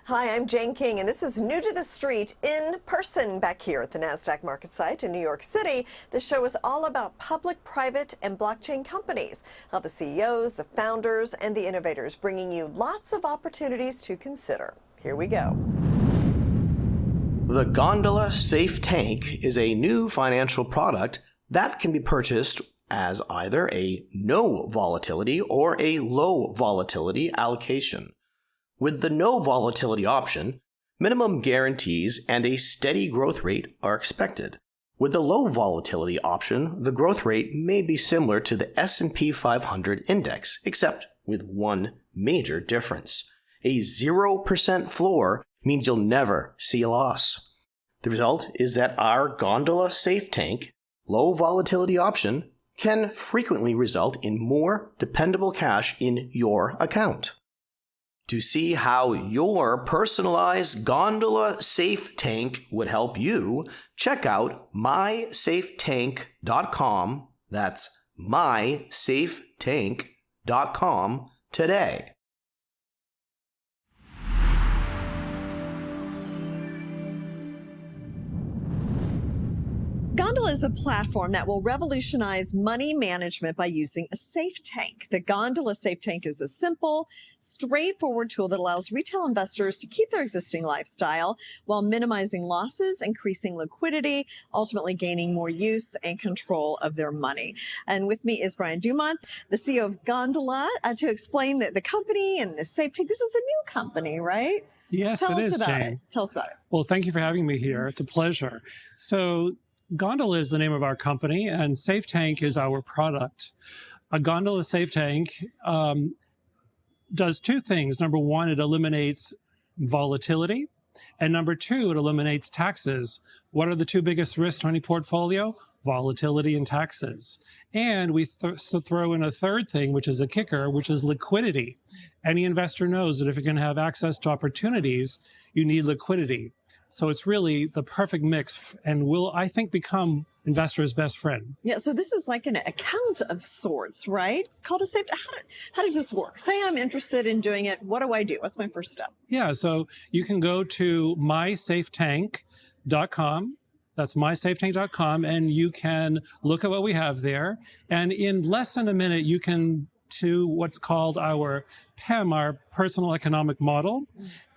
Hi, I'm Jane King, and this is New to the Street in person back here at the NASDAQ market site in New York City. This show is all about public, private, and blockchain companies, how the CEOs, the founders, and the innovators bringing you lots of opportunities to consider. Here we go. The Gondola Safe Tank is a new financial product that can be purchased as either a no volatility or a low volatility allocation. With the no volatility option, minimum guarantees and a steady growth rate are expected. With the low volatility option, the growth rate may be similar to the S&P 500 index, except with one major difference. A 0% floor means you'll never see a loss. The result is that our Gondola Safe Tank, low volatility option, can frequently result in more dependable cash in your account. To see how your personalized Gondola Safe Tank would help you, check out MySaftTank.com. That's MySaftTank.com today. Gondola is a platform that will revolutionize money management by using a safe tank. The Gondola Safe Tank is a simple, straightforward tool that allows retail investors to keep their existing lifestyle while minimizing losses, increasing liquidity, ultimately gaining more use and control of their money. And with me is Brian Dumont, the CEO of Gondola, to explain the company and the safe tank. This is a new company, right? Yes, it is, Jane. Tell us about it. Well, thank you for having me here. It's a pleasure. So Gondola is the name of our company, and Safe Tank is our product. A Gondola Safe Tank does two things. Number one, it eliminates volatility. And number two, it eliminates taxes. What are the two biggest risks to any portfolio? Volatility and taxes. And we throw in a third thing, which is a kicker, which is liquidity. Any investor knows that if you're going to have access to opportunities, you need liquidity. So it's really the perfect mix and will, I think, become investors' best friend. Yeah, so this is like an account of sorts, right? Called a safe. How does this work? Say I'm interested in doing it. What do I do? What's my first step? Yeah, so you can go to MySaftTank.com. That's MySaftTank.com, and you can look at what we have there. And in less than a minute, you can to what's called our PEM, our personal economic model,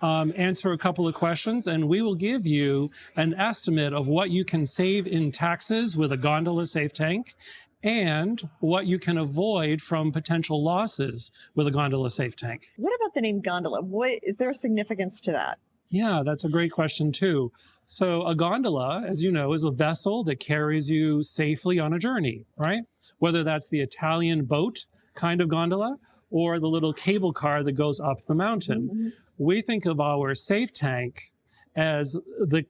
answer a couple of questions, and we will give you an estimate of what you can save in taxes with a Gondola Safe Tank and what you can avoid from potential losses with a Gondola Safe Tank. What about the name Gondola? Is there a significance to that? Yeah, that's a great question too. So a gondola, as you know, is a vessel that carries you safely on a journey, right? Whether that's the Italian boat kind of gondola or the little cable car that goes up the mountain. Mm-hmm. We think of our safe tank as the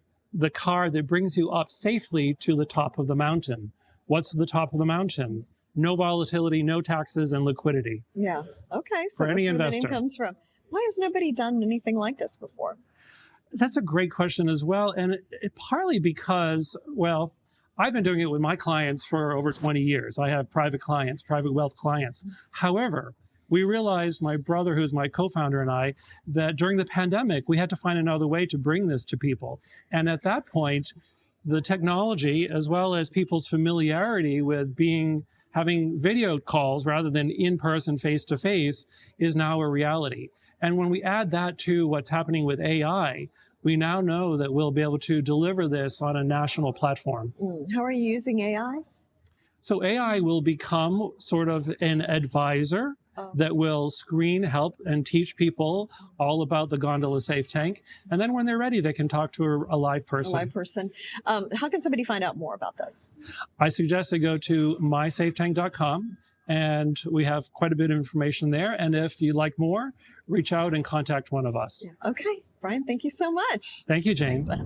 car that brings you up safely to the top of the mountain. What's the top of the mountain? No volatility, no taxes, and liquidity. Yeah. Okay. So that's where the name comes from. Why has nobody done anything like this before? That's a great question as well. And it partly because, well, I've been doing it with my clients for over 20 years. I have private clients, private wealth clients. However, we realized, my brother, who's my co-founder, and I, that during the pandemic, we had to find another way to bring this to people. And at that point, the technology, as well as people's familiarity with having video calls rather than in-person, face-to-face, is now a reality. And when we add that to what's happening with AI, we now know that we'll be able to deliver this on a national platform. How are you using AI? So AI will become sort of an advisor that will screen, help, and teach people all about the Gondola Safe Tank. And then when they're ready, they can talk to a live person. A live person. How can somebody find out more about this? I suggest they go to MySaftTank.com. And we have quite a bit of information there. And if you'd like more, reach out and contact one of us. Yeah. Okay. Brian, thank you so much. Thank you, Jane. Thanks.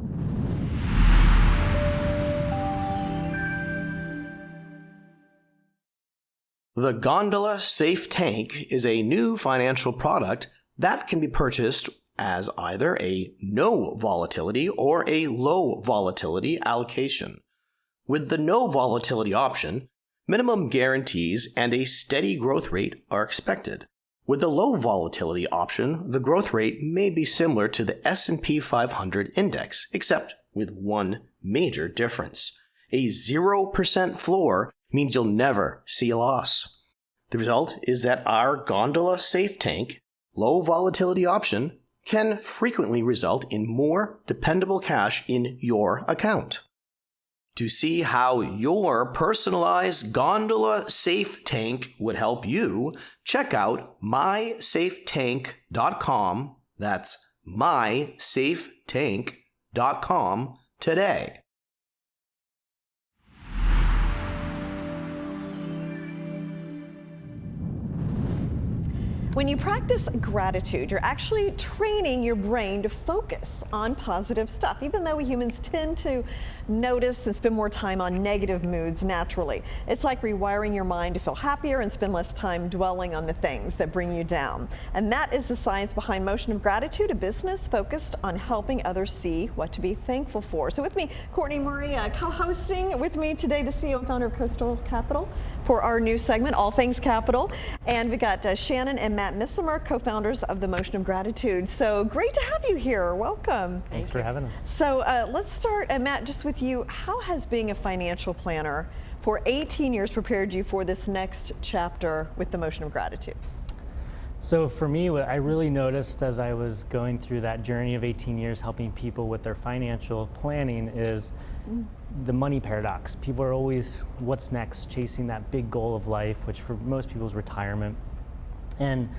The Gondola Safe Tank is a new financial product that can be purchased as either a no volatility or a low volatility allocation. With the no volatility option, minimum guarantees and a steady growth rate are expected. With the low volatility option, the growth rate may be similar to the S&P 500 index, except with one major difference. A 0% floor means you'll never see a loss. The result is that our Gondola SafeTank low volatility option can frequently result in more dependable cash in your account. To see how your personalized Gondola SafeTank would help you, check out MySaftTank.com. That's MySaftTank.com today. When you practice gratitude, you're actually training your brain to focus on positive stuff, even though we humans tend to notice and spend more time on negative moods naturally. It's like rewiring your mind to feel happier and spend less time dwelling on the things that bring you down. And that is the science behind Motion of Gratitude, a business focused on helping others see what to be thankful for. So with me, Kortney Murray, co-hosting with me today, the CEO and founder of Coastal Capital, for our new segment, All Things Capital. And we got Shannon and Matt Missimer, co-founders of the Motion of Gratitude. So great to have you here. Welcome. Thanks for having us. So let's start, Matt, just with you. How has being a financial planner for 18 years prepared you for this next chapter with the Motion of Gratitude? So for me, what I really noticed as I was going through that journey of 18 years helping people with their financial planning is the money paradox. People are always, what's next, chasing that big goal of life, which for most people is retirement. And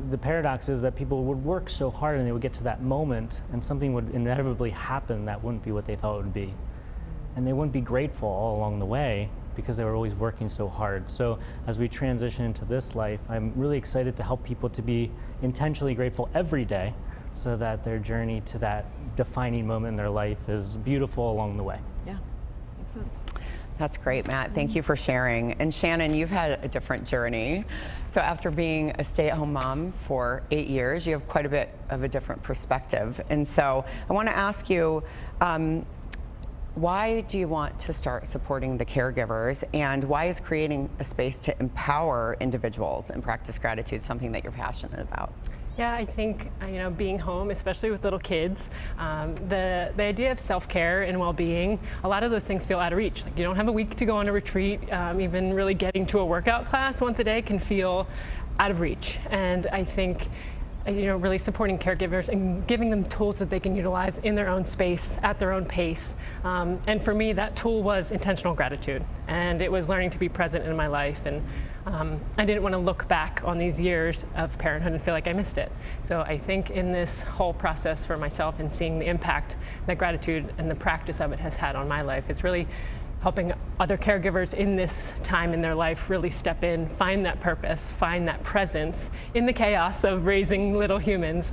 the paradox is that people would work so hard and they would get to that moment and something would inevitably happen that wouldn't be what they thought it would be. And they wouldn't be grateful all along the way because they were always working so hard. So as we transition into this life, I'm really excited to help people to be intentionally grateful every day so that their journey to that defining moment in their life is beautiful along the way. Yeah, makes sense. That's great, Matt. Thank you for sharing. And Shannon, you've had a different journey. So after being a stay-at-home mom for 8 years, you have quite a bit of a different perspective. And so I want to ask you, why do you want to start supporting the caregivers, and why is creating a space to empower individuals and practice gratitude something that you're passionate about? Yeah, I think, being home, especially with little kids, the idea of self-care and well-being, a lot of those things feel out of reach. Like you don't have a week to go on a retreat, even really getting to a workout class once a day can feel out of reach. And I think really supporting caregivers and giving them tools that they can utilize in their own space, at their own pace. And for me, that tool was intentional gratitude. And it was learning to be present in my life. And I didn't want to look back on these years of parenthood and feel like I missed it. So I think in this whole process for myself and seeing the impact that gratitude and the practice of it has had on my life, it's really helping other caregivers in this time in their life really step in, find that purpose, find that presence in the chaos of raising little humans,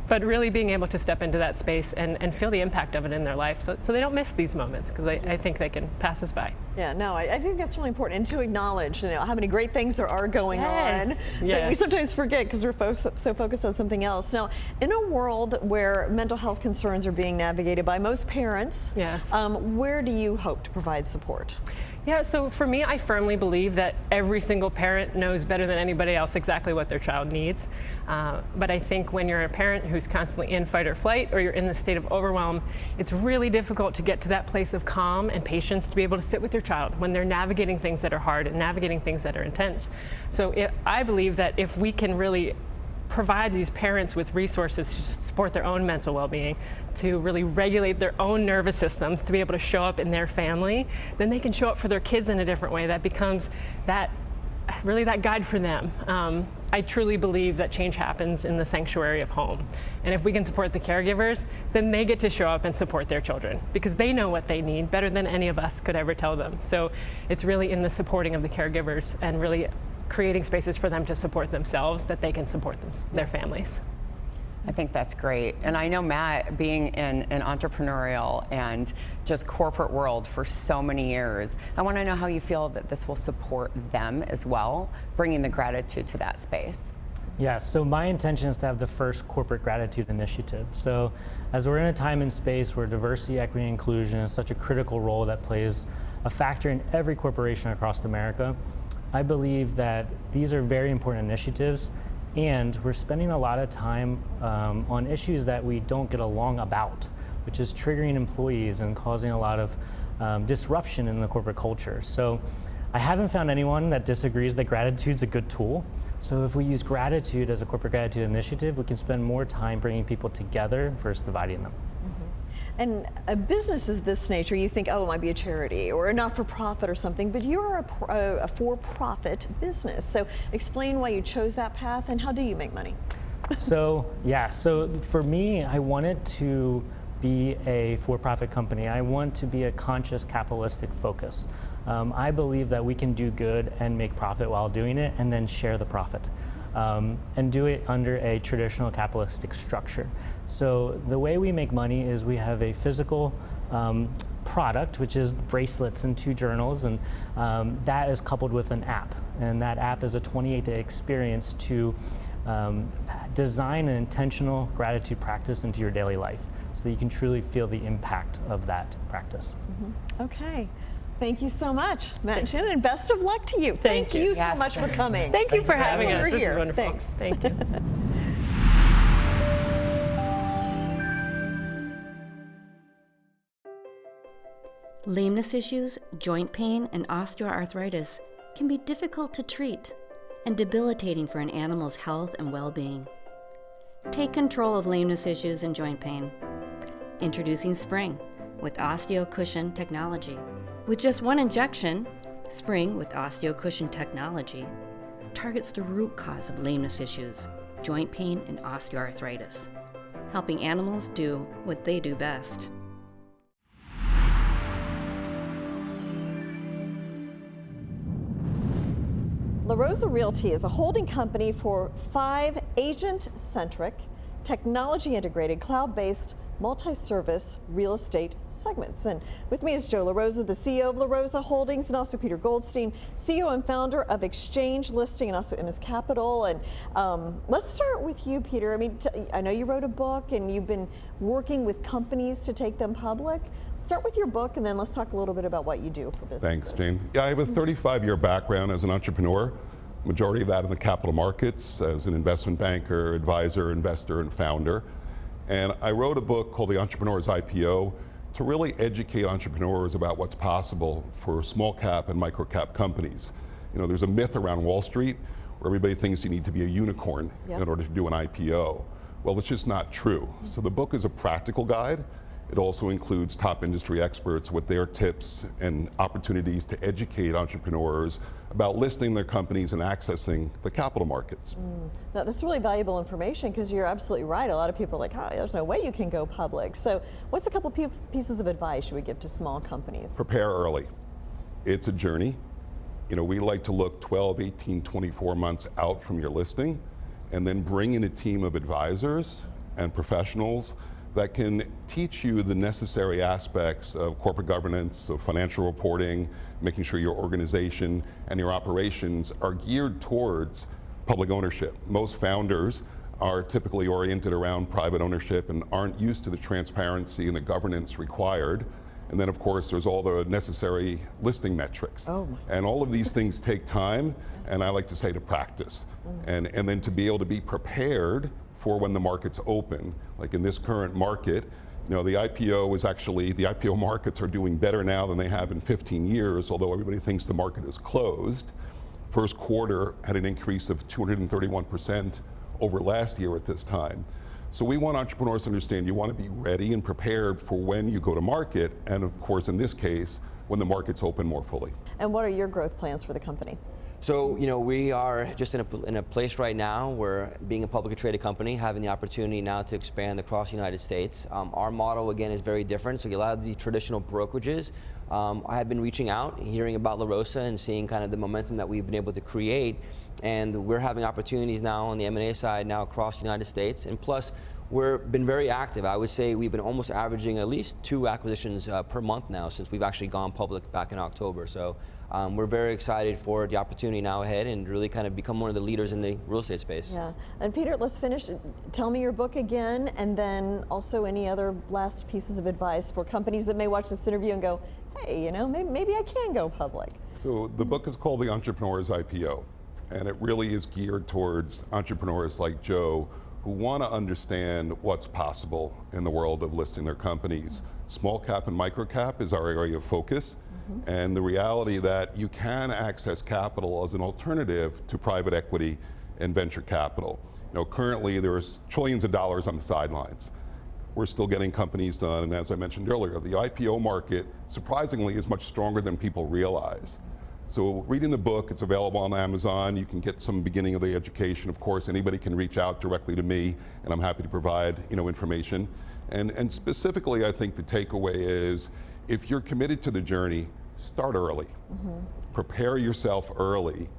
but really being able to step into that space and feel the impact of it in their life so they don't miss these moments, because I think they can pass us by. Yeah, no, I think that's really important, and to acknowledge how many great things there are going on that we sometimes forget because we're so focused on something else. Now, in a world where mental health concerns are being navigated by most parents, where do you hope to provide support? Yeah, so for me, I firmly believe that every single parent knows better than anybody else exactly what their child needs. But I think when you're a parent who's constantly in fight or flight, or you're in the state of overwhelm, it's really difficult to get to that place of calm and patience to be able to sit with your child when they're navigating things that are hard and navigating things that are intense. So I believe that if we can really provide these parents with resources to support their own mental well-being, to really regulate their own nervous systems, to be able to show up in their family, then they can show up for their kids in a different way. That becomes really that guide for them. I truly believe that change happens in the sanctuary of home. And if we can support the caregivers, then they get to show up and support their children because they know what they need better than any of us could ever tell them. So it's really in the supporting of the caregivers and really creating spaces for them to support themselves that they can support their families. I think that's great. And I know, Matt, being in an entrepreneurial and just corporate world for so many years, I want to know how you feel that this will support them as well, bringing the gratitude to that space. Yeah, so my intention is to have the first corporate gratitude initiative. So as we're in a time and space where diversity, equity, and inclusion is such a critical role that plays a factor in every corporation across America, I believe that these are very important initiatives, And we're spending a lot of time on issues that we don't get along about, which is triggering employees and causing a lot of disruption in the corporate culture. So I haven't found anyone that disagrees that gratitude's a good tool. So if we use gratitude as a corporate gratitude initiative, we can spend more time bringing people together versus dividing them. And a business of this nature, you think, oh, it might be a charity or a not-for-profit or something, but you're a for-profit business. So explain why you chose that path and how do you make money? So for me, I wanted to be a for-profit company. I want to be a conscious capitalistic focus. I believe that we can do good and make profit while doing it and then share the profit. And do it under a traditional capitalistic structure. So the way we make money is we have a physical product, which is the bracelets and 2 journals, and that is coupled with an app. And that app is a 28-day experience to design an intentional gratitude practice into your daily life so that you can truly feel the impact of that practice. Okay. Thank you so much, Matt and Shannon, and best of luck to you. Thank you so much for coming. Thank you for having us. We're This here. is wonderful. Thanks. Thank you. Lameness issues, joint pain, and osteoarthritis can be difficult to treat and debilitating for an animal's health and well-being. Take control of lameness issues and joint pain. Introducing Spring with OsteoCushion technology. With just 1 injection, Spring with OsteoCushion technology targets the root cause of lameness issues, joint pain, and osteoarthritis, helping animals do what they do best. La Rosa Realty is a holding company for 5 agent-centric, technology-integrated, cloud-based, multi-service real estate segments. And with me is Joe La Rosa, the CEO of La Rosa Holdings, and also Peter Goldstein, CEO and founder of Exchange Listing and also MS Capital. And let's start with you, Peter. I mean, I know you wrote a book and you've been working with companies to take them public. Start with your book and then let's talk a little bit about what you do for businesses. Thanks, Jane. Yeah, I have a 35-year background as an entrepreneur, majority of that in the capital markets as an investment banker, advisor, investor, and founder. And I wrote a book called The Entrepreneur's IPO to really educate entrepreneurs about what's possible for small cap and micro cap companies. You know, there's a myth around Wall Street where everybody thinks you need to be a unicorn in order to do an IPO. Well, it's just not true. So the book is a practical guide. It also includes top industry experts with their tips and opportunities to educate entrepreneurs about listing their companies and accessing the capital markets. Now, that's really valuable information because you're absolutely right. A lot of people are like, oh, there's no way you can go public. So what's a couple pieces of advice you would give to small companies? Prepare early. It's a journey. You know, we like to look 12, 18, 24 months out from your listing and then bring in a team of advisors and professionals that can teach you the necessary aspects of corporate governance, of financial reporting, making sure your organization and your operations are geared towards public ownership. Most founders are typically oriented around private ownership and aren't used to the transparency and the governance required. And then of course there's all the necessary listing metrics. And all of these things take time, and I like to say to practice. And then to be able to be prepared for when the markets open. Like in this current market, you know, the IPO markets are doing better now than they have in 15 years, although everybody thinks the market is closed. First quarter had an increase of 231% over last year at this time. So we want entrepreneurs to understand you want to be ready and prepared for when you go to market, and of course in this case, when the markets open more fully. And what are your growth plans for the company? So, you know, we are just in a place right now where being a publicly traded company, having the opportunity now to expand across the United States. Our model, again, is very different. So a lot of the traditional brokerages, I have been reaching out, hearing about La Rosa and seeing kind of the momentum that we've been able to create. And we're having opportunities now on the M&A side now across the United States. And plus, we've been very active. I would say we've been almost averaging at least 2 acquisitions per month now since we've actually gone public back in October. So we're very excited for the opportunity now ahead and really kind of become one of the leaders in the real estate space. Yeah, and Peter, let's finish. Tell me your book again, and then also any other last pieces of advice for companies that may watch this interview and go, hey, you know, maybe I can go public. So the book is called The Entrepreneur's IPO. and it really is geared towards entrepreneurs like Joe who want to understand what's possible in the world of listing their companies. Small cap and micro cap is our area of focus, and the reality that you can access capital as an alternative to private equity and venture capital. You know, currently there's trillions of dollars on the sidelines. We're still getting companies done, and as I mentioned earlier, the IPO market, surprisingly, is much stronger than people realize. So reading the book, it's available on Amazon. You can get some beginning of the education. Of course, anybody can reach out directly to me, and I'm happy to provide, you know, information. And specifically, I think the takeaway is, if you're committed to the journey, start early. Prepare yourself early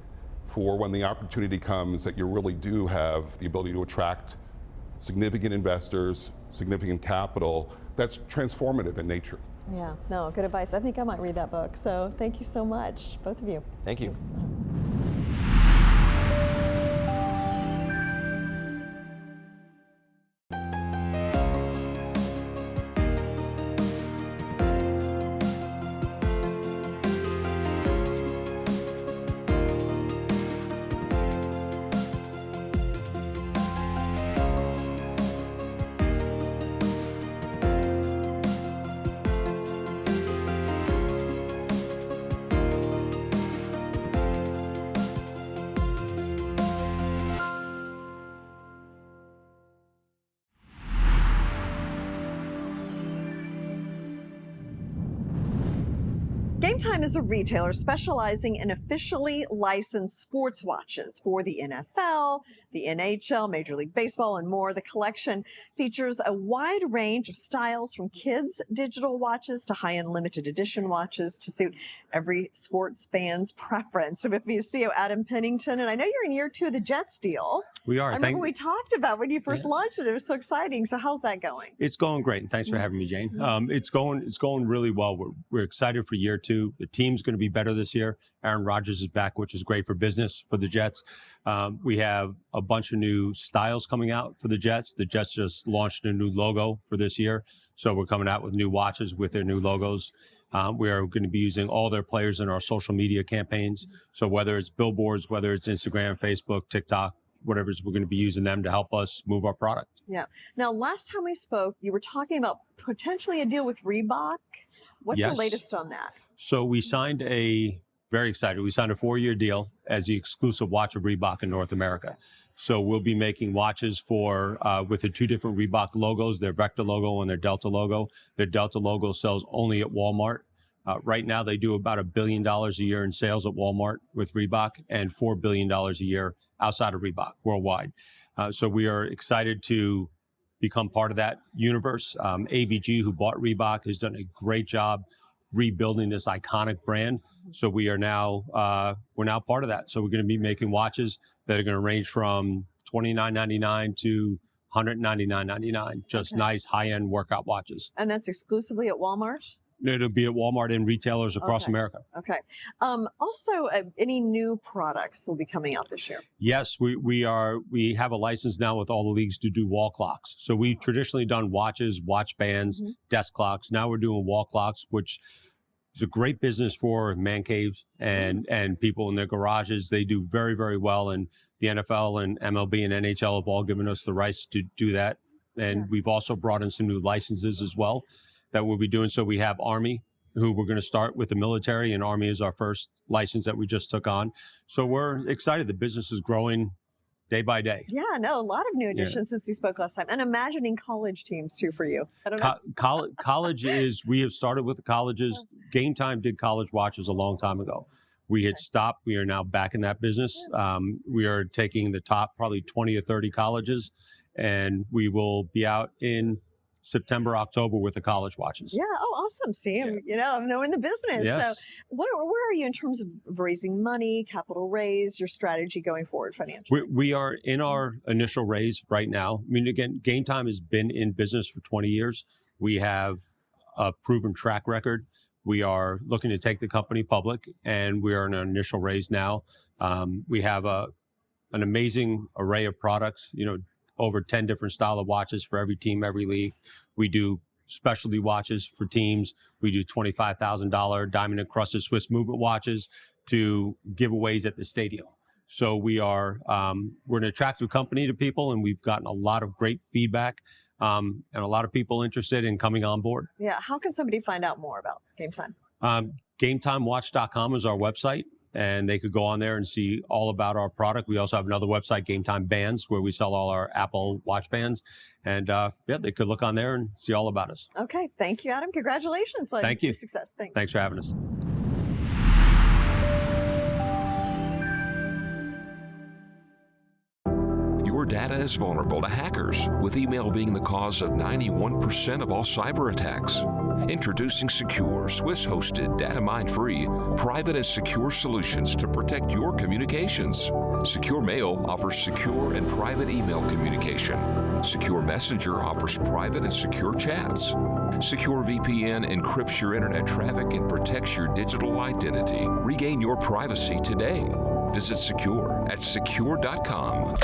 for when the opportunity comes that you really do have the ability to attract significant investors, significant capital that's transformative in nature. Yeah, no, good advice. I think I might read that book. So thank you so much, both of you. Thank you. Thanks. Game Time is a retailer specializing in officially licensed sports watches for the NFL, the NHL, Major League Baseball, and more. The collection features a wide range of styles, from kids' digital watches to high-end limited edition watches to suit every sports fan's preference. With me is CEO Adam Pennington, and I know you're in year 2 of the Jets deal. We are. I remember we talked about when you first launched it. It was so exciting. So how's that going? It's going great, and thanks for having me, Jane. It's going really well. We're excited for year 2. The team's going to be better this year. Aaron Rodgers is back, which is great for business for the Jets. We have a bunch of new styles coming out for the Jets. The Jets just launched a new logo for this year, so we're coming out with new watches with their new logos. We are going to be using all their players in our social media campaigns. So whether it's billboards, whether it's Instagram, Facebook, TikTok, whatever, we're going to be using them to help us move our product. Yeah. Now, last time we spoke, you were talking about potentially a deal with Reebok. What's the latest on that? So we signed very excited. We signed a 4-year deal as the exclusive watch of Reebok in North America. So we'll be making watches for with the 2 different Reebok logos, their Vector logo and their Delta logo. Their Delta logo sells only at Walmart. Right now, they do about $1 billion a year in sales at Walmart with Reebok, and $4 billion a year outside of Reebok worldwide. So we are excited to become part of that universe. ABG, who bought Reebok, has done a great job rebuilding this iconic brand. So we are now we're now part of that. So we're going to be making watches that are going to range from $29.99 to $199.99. Just nice high-end workout watches. And that's exclusively at Walmart? It'll be at Walmart and retailers across America. Okay. Also, any new products will be coming out this year? Yes, we have a license now with all the leagues to do wall clocks. So we've traditionally done watches, watch bands, desk clocks. Now we're doing wall clocks, which is a great business for man caves and people in their garages. They do very, very well. And the NFL and MLB and NHL have all given us the rights to do that. And we've also brought in some new licenses as well that we'll be doing. So we have Army, who we're going to start with the military, and Army is our first license that we just took on. So we're excited. The business is growing day by day. Yeah, no, a lot of new additions since we spoke last time. And imagining college teams too for you. I don't know. College is, we have started with the colleges. Game Time did college watches a long time ago. We had stopped. We are now back in that business. We are taking the top probably 20 or 30 colleges, and we will be out in September, October with the college watches. Yeah. Oh, awesome. See, I'm knowing the business. Yes. So where are you in terms of raising money, capital raise, your strategy going forward financially? We are in our initial raise right now. I mean, again, Game Time has been in business for 20 years. We have a proven track record. We are looking to take the company public, and we are in an initial raise now. We have an amazing array of products, over 10 different style of watches for every team, every league. We do specialty watches for teams. We do $25,000 diamond encrusted Swiss movement watches to giveaways at the stadium. So we're an attractive company to people, and we've gotten a lot of great feedback and a lot of people interested in coming on board. Yeah. How can somebody find out more about Game Time? GameTimeWatch.com is our website, and they could go on there and see all about our product. We also have another website, Game Time Bands, where we sell all our Apple Watch bands. And they could look on there and see all about us. Okay. Thank you, Adam. Congratulations. Thank you. Success. Thanks. Thanks for having us. Your data is vulnerable to hackers, with email being the cause of 91% of all cyber attacks. Introducing SKUR, Swiss-hosted, data-mine-free, private and secure solutions to protect your communications. Secure Mail offers secure and private email communication. Secure Messenger offers private and secure chats. Secure VPN encrypts your internet traffic and protects your digital identity. Regain your privacy today. Visit SKUR at sekur.com.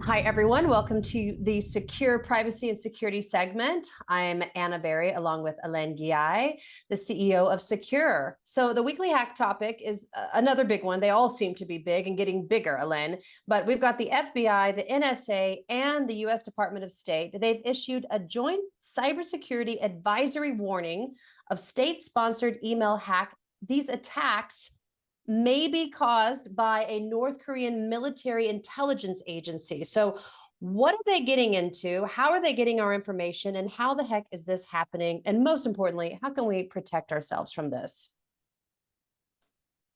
Hi, everyone. Welcome to the Sekur Privacy and Security segment. I'm Anna Berry, along with Alain Ghiai, the CEO of Sekur. So the weekly hack topic is another big one. They all seem to be big and getting bigger, Alain. But we've got the FBI, the NSA, and the U.S. Department of State. They've issued a joint cybersecurity advisory warning of state-sponsored email hack. These attacks may be caused by a North Korean military intelligence agency. So what are they getting into? How are they getting our information? And how the heck is this happening? And most importantly, how can we protect ourselves from this?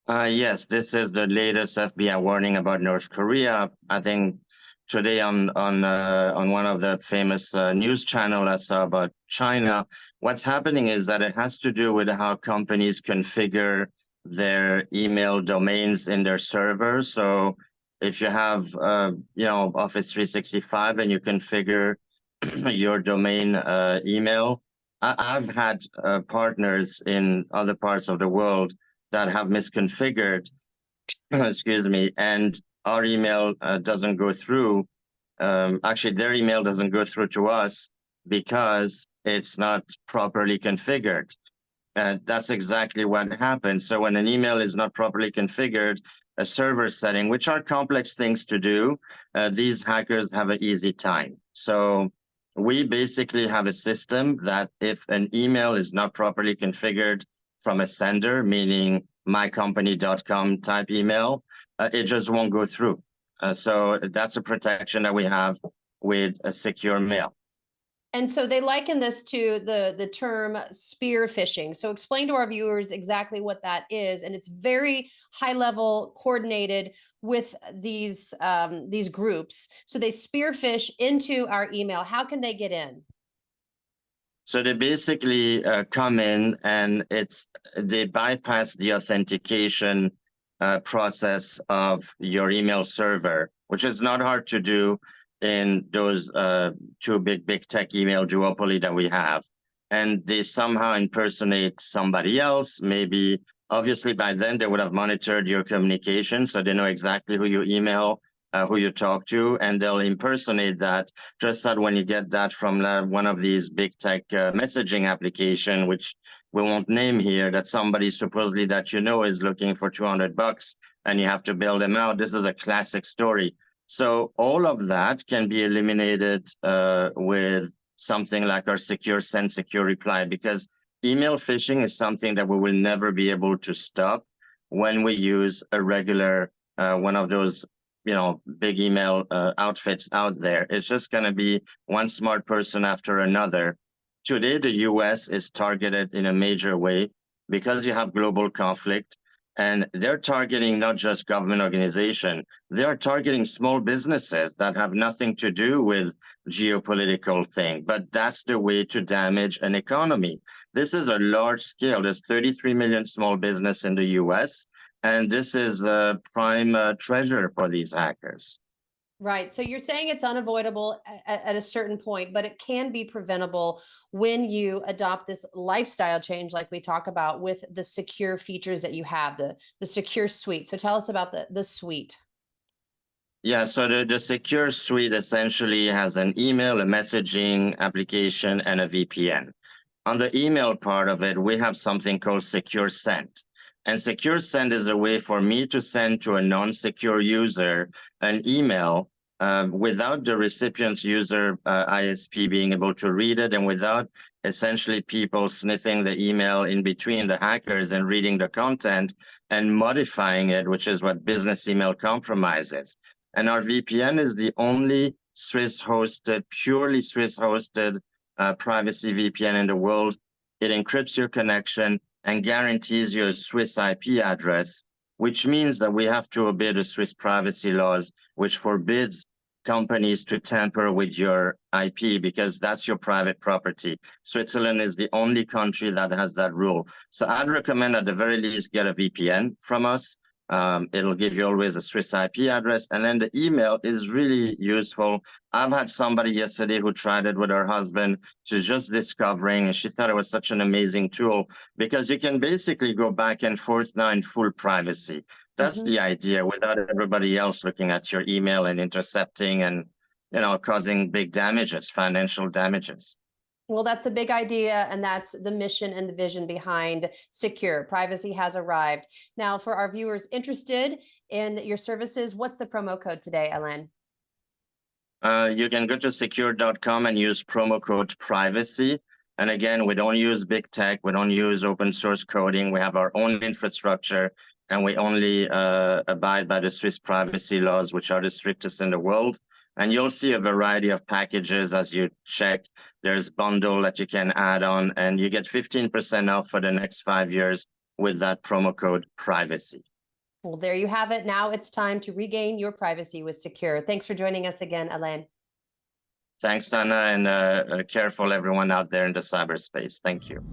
Yes, this is the latest FBI warning about North Korea. I think today on one of the famous news channel I saw about China, what's happening is that it has to do with how companies configure their email domains in their servers. So if you have, Office 365 and you configure your domain email, I've had partners in other parts of the world that have misconfigured, excuse me, and our email doesn't go through. Actually, their email doesn't go through to us because it's not properly configured. That's exactly what happened. So when an email is not properly configured, a server setting, which are complex things to do, these hackers have an easy time. So we basically have a system that if an email is not properly configured from a sender, meaning mycompany.com type email, it just won't go through. So that's a protection that we have with a secure mail. And so they liken this to the term spear phishing. So explain to our viewers exactly what that is. And it's very high level, coordinated with these groups. So they spear phish into our email. How can they get in? So they basically come in and they bypass the authentication process of your email server, which is not hard to do in those two big tech email duopoly that we have. And they somehow impersonate somebody else. Maybe, obviously by then they would have monitored your communication, so they know exactly who you email, who you talk to, and they'll impersonate that, just that when you get that from one of these big tech messaging application, which we won't name here, that somebody supposedly that is looking for $200 and you have to bail them out. This is a classic story. So all of that can be eliminated with something like our Secure Send, Secure Reply, because email phishing is something that we will never be able to stop when we use a regular one of those big email outfits out there. It's just going to be one smart person after another. Today, the US is targeted in a major way because you have global conflict. And they're targeting not just government organizations, they are targeting small businesses that have nothing to do with geopolitical thing. But that's the way to damage an economy. This is a large scale. There's 33 million small business in the US, and this is a prime treasure for these hackers. Right. So you're saying it's unavoidable at a certain point, but it can be preventable when you adopt this lifestyle change, like we talk about with the secure features that you have, the Secure Suite. So tell us about the suite. Yeah, so the Secure Suite essentially has an email, a messaging application, and a VPN. On the email part of it, we have something called Secure Send. And Secure Send is a way for me to send to a non-secure user an email without the recipient's user ISP being able to read it, and without essentially people sniffing the email in between, the hackers, and reading the content and modifying it, which is what business email compromises. And our VPN is the only Swiss-hosted, purely Swiss-hosted privacy VPN in the world. It encrypts your connection and guarantees you a Swiss IP address, which means that we have to obey the Swiss privacy laws, which forbids companies to tamper with your IP because that's your private property. Switzerland is the only country that has that rule. So I'd recommend at the very least get a VPN from us. It'll give you always a Swiss IP address. And then the email is really useful. I've had somebody yesterday who tried it with her husband. She's just discovering, and she thought it was such an amazing tool because you can basically go back and forth now in full privacy. That's the idea, without everybody else looking at your email and intercepting and, you know, causing big damages, financial damages. Well, that's the big idea, and that's the mission and the vision behind Sekur. Privacy has arrived. Now, for our viewers interested in your services, what's the promo code today, Alain? You can go to sekur.com and use promo code privacy. And again, we don't use big tech. We don't use open source coding. We have our own infrastructure, and we only abide by the Swiss privacy laws, which are the strictest in the world. And you'll see a variety of packages as you check. There's bundle that you can add on, and you get 15% off for the next 5 years with that promo code privacy. Well, there you have it. Now it's time to regain your privacy with Sekur. Thanks for joining us again, Alain. Thanks, Anna, and careful everyone out there in the cyberspace. Thank you.